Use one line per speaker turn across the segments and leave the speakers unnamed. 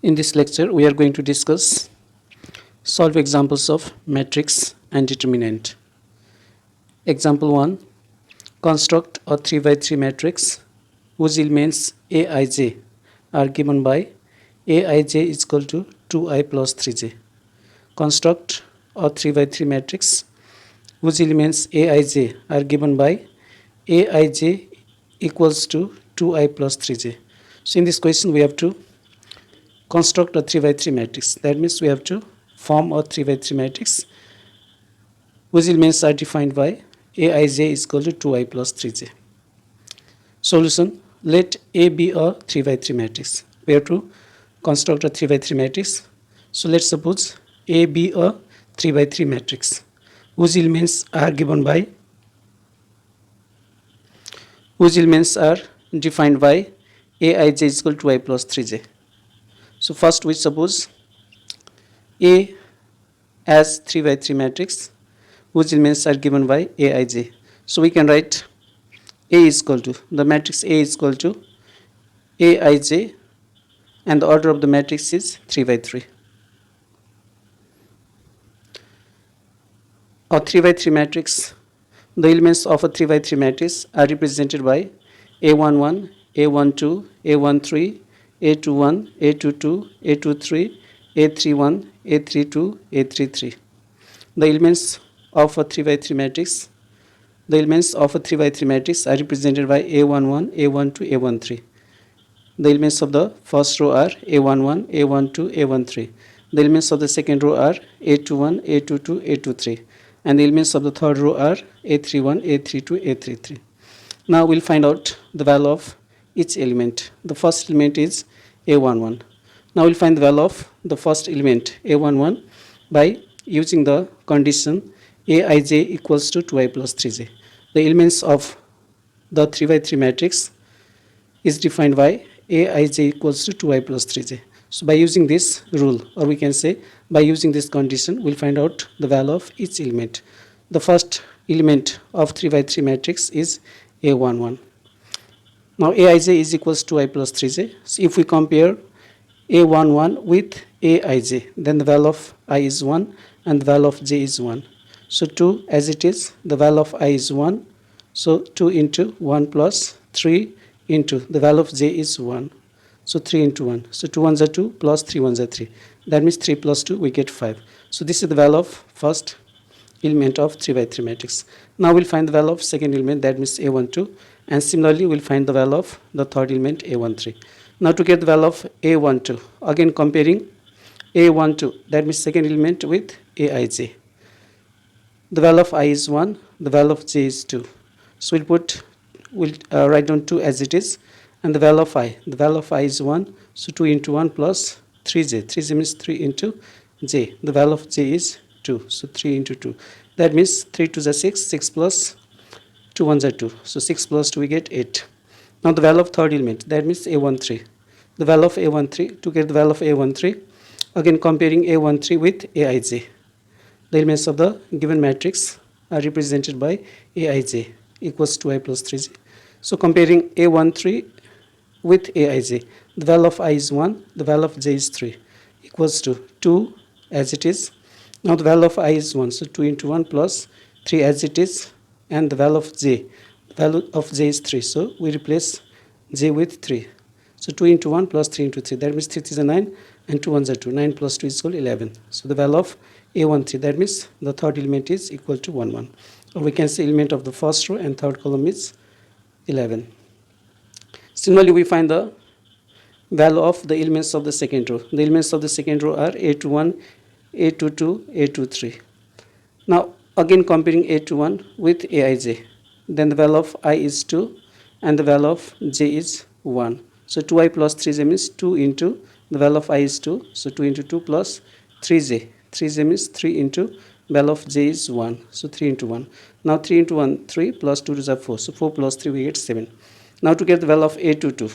In this lecture, we are going to discuss solve examples of matrix and determinant. Example 1. Construct a 3 by 3 matrix whose elements Aij are given by Aij is equal to 2i plus 3j. Construct a 3 by 3 matrix whose elements Aij are given by Aij equals to 2i plus 3j. So in this question, we have to construct a 3 by 3 matrix. That means we have to form a 3 by 3 matrix whose elements are defined by Aij is equal to 2i plus 3j. Solution: let A be a 3 by 3 matrix. We have to construct a 3 by 3 matrix. So let's suppose A be a 3 by 3 matrix whose elements are given by defined by Aij is equal to 2i plus 3j. So first we suppose A as 3 by 3 matrix whose elements are given by Aij. So we can write A is equal to, the matrix A is equal to Aij, and the order of the matrix is 3 by 3. A 3 by 3 matrix, the elements of a 3 by 3 matrix are represented by A11, A12, A13, A21, A22, A23, A31, A32, A33. The elements of a 3 by 3 matrix, are represented by A11, A12, A13. The elements of the first row are A11, A12, A13. The elements of the second row are A21, A22, A23. And the elements of the third row are A31, A32, A33. Now we'll find out the value of each element. The first element is A11. Now we'll find the value of the first element A11 by using the condition Aij equals to 2i plus 3j. The elements of the 3 by 3 matrix is defined by Aij equals to 2i plus 3j. So by using this rule, or we can say by using this condition, we'll find out the value of each element. The first element of 3 by 3 matrix is A11. Now Aij is equals to I plus 3j. So if we compare A11 with Aij, then the value of I is 1 and the value of j is 1. So 2 as it is, the value of I is 1. So 2 into 1 plus 3 into the value of j is 1. So 3 into 1. So 2 ones are 2 plus 3 ones are 3. That means 3 plus 2 we get 5. So this is the value of first element of 3 by 3 matrix. Now we'll find the value of second element, that means A12, and similarly we'll find the value of the third element A13. Now to get the value of A12, again comparing A12, that means second element with Aij. The value of I is 1, the value of j is 2. So we'll write down 2 as it is, and the value of I is 1. So 2 into 1 plus 3j. 3j means 3 into j. The value of j is 2. So 3 into 2. That means 3 2s are 6. 6 plus 2 ones are 2. So 6 plus 2 we get 8. Now the value of third element, that means A13. The value of A13, to get the value of A13, again comparing A13 with Aij. The elements of the given matrix are represented by Aij equals to I plus 3j. So comparing A13 with Aij, the value of I is 1, the value of j is 3, equals to 2 as it is. Now the value of I is 1, so 2 into 1 plus 3 as it is, and the value of j is 3, so we replace j with 3. So 2 into 1 plus 3 into 3, that means 3 is a 9 and 2 ones are 2. 9 plus 2 is equal to 11. So the value of A13, that means the third element is equal to 1 1. Or we can say element of the first row and third column is 11. Similarly, we find the value of the elements of the second row. The elements of the second row are A21, A22, A23. Now again comparing A21 with Aij, then the value of I is 2 and the value of j is 1. So 2i plus 3j means 2 into the value of I is 2. So 2 into 2 plus 3j. 3j means 3 into value of j is 1. So 3 into 1. Now 3 into 1, 3 plus 2 is 4. So 4 plus 3 we get 7. Now to get the value of A22,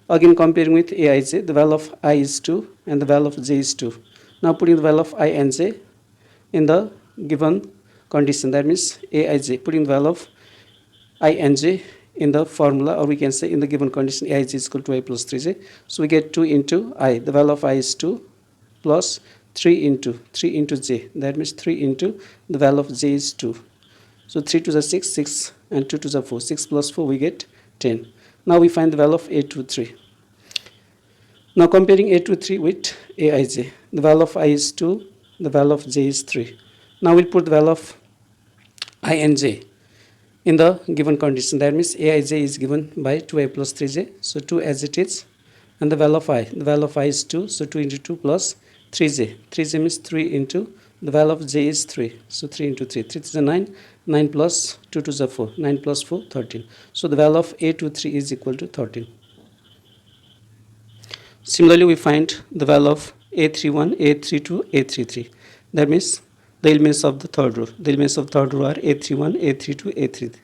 again comparing with Aij, the value of I is 2 and the value of j is 2. Now putting the value of I and j in the given condition, that means Aij, putting the value of I and j in the formula, or we can say in the given condition aij is equal to I plus 3j. So we get 2 into I. The value of I is 2 plus 3 into j. That means 3 into the value of j is 2. So 3 to the 6, 6 and 2 to the 4. 6 plus 4 we get 10. Now we find the value of A23. Now comparing A23 with Aij. The value of I is 2, the value of j is 3. Now we'll put the value of I and j in the given condition. That means Aij is given by 2I plus 3j. So 2 as it is. And the value of I. The value of I is 2. So 2 into 2 plus 3j. 3j means 3 into the value of j is 3. So 3 into 3. 3 is a 9. 9 plus 2 to the 4. 9 plus 4, 13. So the value of A23 is equal to 13. Similarly, we find the value of A31, A32, A33. That means the elements of the third row. The elements of third row are A31, A32, A33.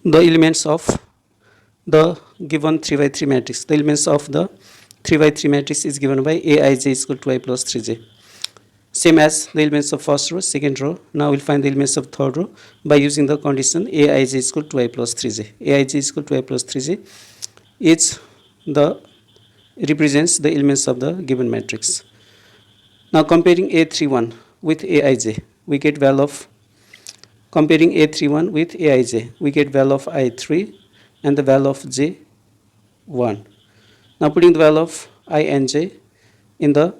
The elements of the given 3 by 3 matrix. The elements of the 3 by 3 matrix is given by Aij is equal to I plus 3j. Same as the elements of first row, second row. Now we'll find the elements of third row by using the condition Aij is equal to I plus 3j. Aij is equal to I plus 3j is the represents the elements of the given matrix. Now comparing A31 with Aij, we get value of comparing A31 with Aij, we get value of I3 and the value of j 1. Now putting the value of I and j in the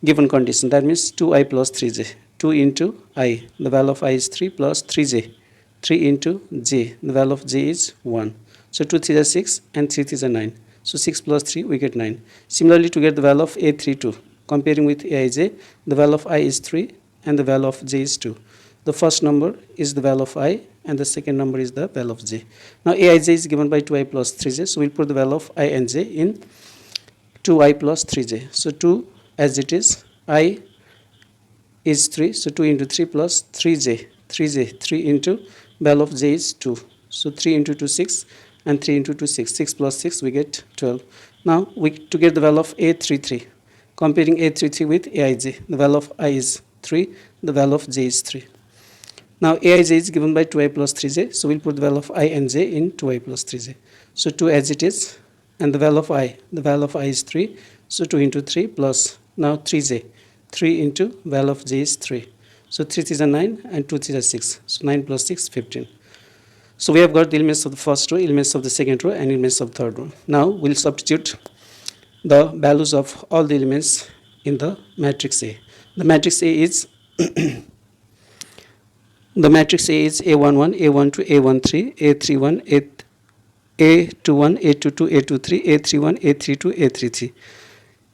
given condition, that means 2I plus 3j. 2 into I, the value of I is 3 plus 3j. 3 into j, the value of j is 1. So 2 3 is 6 and 3 3 is 9. So 6 plus 3 we get 9. Similarly, to get the value of A32, comparing with Aij, the value of I is 3 and the value of j is 2. The first number is the value of I and the second number is the value of j. Now Aij is given by 2I plus 3j. So we'll put the value of I and j in 2I plus 3j. So 2 as it is, I is 3. So 2 into 3 plus 3j. 3 into value of j is 2. So 3 into 2 6 and 3 into 2 6. 6 plus 6 we get 12. Now to get the value of A33. Comparing A33 with Aij, the value of I is 3, the value of j is 3. Now Aij is given by 2I plus 3j, so we'll put the value of I and j in 2I plus 3j. So 2 as it is, and the value of I is 3, so 2 into 3 plus now 3j, 3 into value of j is 3. So 3 is a 9 and 2 is a 6, so 9 plus 6, 15. So we have got the elements of the first row, elements of the second row and elements of the third row. Now we'll substitute the values of all the elements in the matrix A. The matrix A is the matrix A is A11, A12, A13, A31, A21, A22, A23, A31, A32, A33.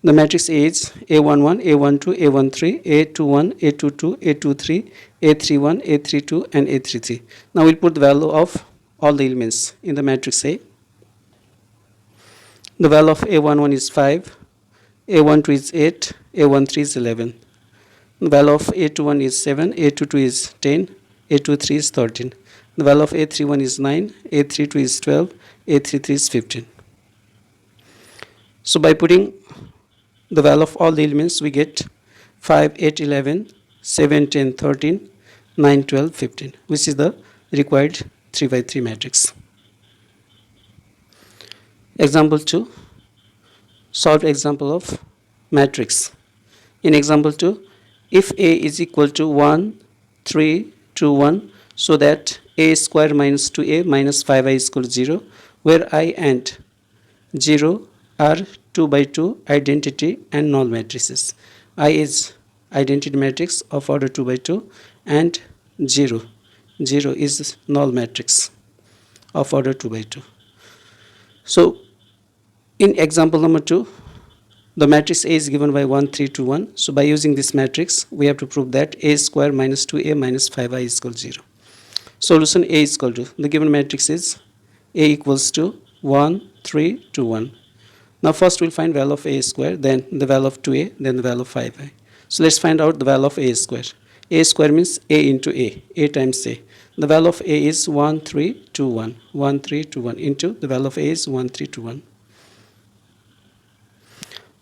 The matrix A is A11, A12, A13, A21, A22, A23, A31, A32 and A33. Now we'll put the value of all the elements in the matrix A. The value of A11 is 5, A12 is 8, A13 is 11. The value of A21 is 7, A22 is 10, A23 is 13. The value of A31 is 9, A32 is 12, A33 is 15. So by putting the value of all the elements, we get 5, 8, 11, 7, 10, 13, 9, 12, 15, which is the required 3 by 3 matrix. Example 2. Solve example of matrix. In example 2, if A is equal to 1, 3, 2, 1, so that A square minus 2A minus 5I is equal to 0, where I and 0 are 2 by 2 identity and null matrices. I is identity matrix of order 2 by 2 and 0 is null matrix of order 2 by 2. So in example number 2, the matrix A is given by 1, 3, 2, 1. So by using this matrix, we have to prove that A square minus 2A minus 5I is equal to 0. Solution A is equal to, the given matrix is A equals to 1, 3, 2, 1. Now first we'll find value of A square, then the value of 2A, then the value of 5I. So let's find out the value of A square. A square means A into A times A. The value of A is 1, 3, 2, 1. 1, 3, 2, 1 into the value of A is 1, 3, 2, 1.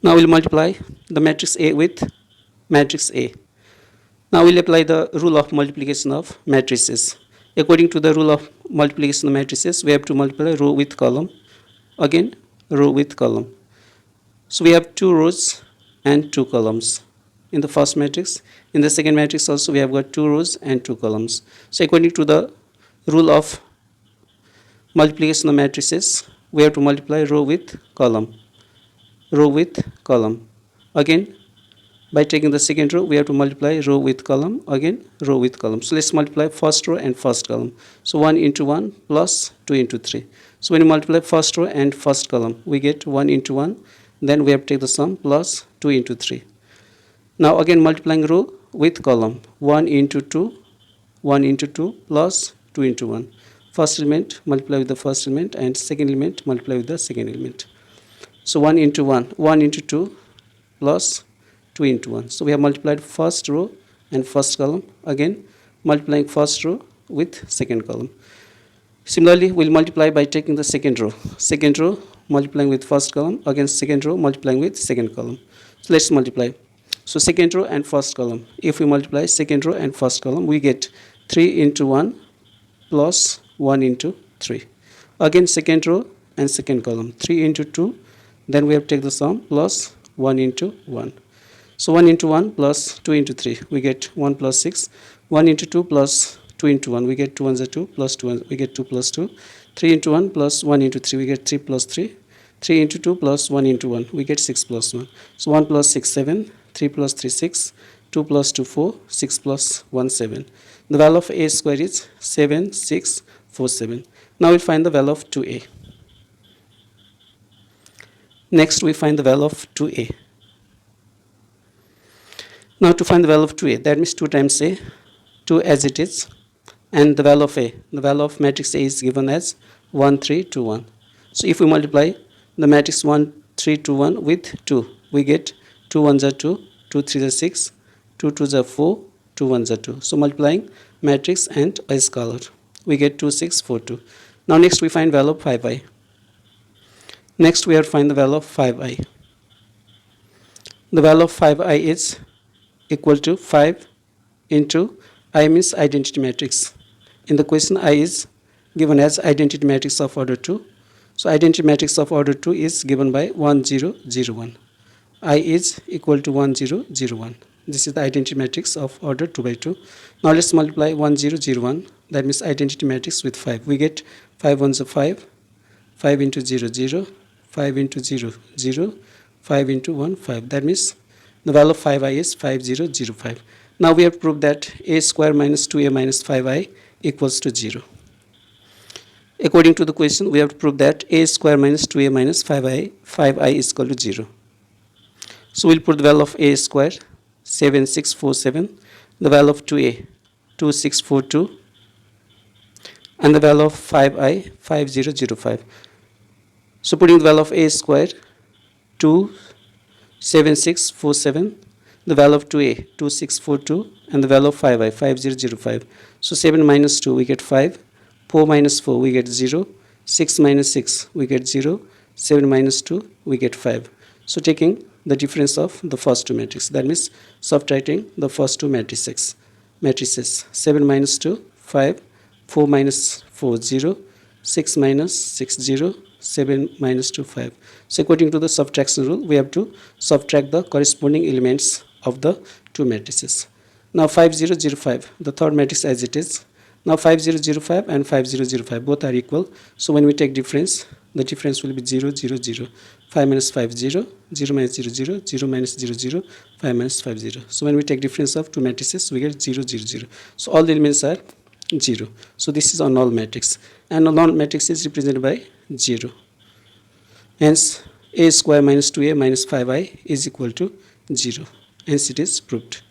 Now we'll multiply the matrix A with matrix A. Now we'll apply the rule of multiplication of matrices. According to the rule of multiplication of matrices, we have to multiply row with column, again row with column. So we have 2 rows and 2 columns in the first matrix. In the second matrix also we have got 2 rows and 2 columns. So according to the rule of multiplication of matrices, we have to multiply row with column, row with column. Again, by taking the second row, we have to multiply row with column, again row with column. So let's multiply first row and first column. So 1 into 1 plus 2 into 3. So when you multiply first row and first column, we get 1 into 1. Then we have to take the sum plus 2 into 3. Now again multiplying row with column, 1 into 2, 1 into 2 plus 2 into 1. First element multiply with the first element and second element multiply with the second element. So 1 into 1, 1 into 2 plus 2 into 1. So we have multiplied first row and first column, again multiplying first row with second column. Similarly, we'll multiply by taking the second row multiplying with first column, again second row multiplying with second column. So let's multiply. So second row and first column, if we multiply second row and first column, we get 3 into 1 plus 1 into 3. Again second row and second column, 3 into 2, then we have to take the sum plus 1 into 1. So 1 into 1 plus 2 into 3, we get 1 plus 6. 1 into 2 plus 2 into 1, we get 2 ones are 2 plus 2, we get 2 plus 2. 3 into 1 plus 1 into 3, we get 3 plus 3. 3 into 2 plus 1 into 1, we get 6 plus 1. So 1 plus 6, 7. 3 plus 3, 6. 2 plus 2, 4. 6 plus 1, 7. The value of a square is 7, 6, 4, 7. Now we'll find the value of 2a. Next we find the value of 2a. Now to find the value of 2a, that means 2 times a, 2 as it is, and the value of a, the value of matrix A is given as 1, 3, 2, 1. So if we multiply the matrix 1, 3, 2, 1 with 2, we get 2 ones are 2, 2 3s are 6, 2 2s are 4, 2 1s are 2. So multiplying matrix and a scalar, we get 2, 6, 4, 2. Now next we find value of 5i. Next we have to find the value of 5i. The value of 5i is equal to 5 into I means identity matrix. In the question, I is given as identity matrix of order 2. So identity matrix of order 2 is given by 1 0 0 1. I is equal to 1 0 0 1. This is the identity matrix of order 2 by 2. Now let's multiply 1 0 0 1. That means identity matrix with 5. We get 5 ones are 5. 5 into 0 0. 5 into 0 0. 5 into 1 5. That means the value of 5i is 5005. Now we have to prove that a square minus 2a minus 5i equals to 0. According to the question, we have to prove that a square minus 2a minus 5i is equal to 0. So we'll put the value of a square 7647, the value of 2a 2642, and the value of 5i 5005. So putting the value of a square 27647, the value of 2a 2642, and the value of 5i 5005. So 7 minus 2 we get 5, 4 minus 4 we get 0, 6 minus 6 we get 0, 7 minus 2 we get 5. So taking the difference of the first two matrices, that means subtracting the first two matrices. 7 minus 2 5, 4 minus 4 0, 6 minus 6 0, 7 minus 2 5. So according to the subtraction rule, we have to subtract the corresponding elements of the two matrices. Now 5005, the third matrix as it is. Now 5005 and 5005 both are equal. So when we take difference, the difference will be 0 0 0. 5 minus 5 0, 0 minus 0 0, 0 minus 0 0, 5 minus 5 0. So when we take difference of two matrices, we get 0 0 0. So all the elements are 0. So this is a null matrix, and a null matrix is represented by 0. Hence a square minus 2a minus 5i is equal to 0. Hence it is proved.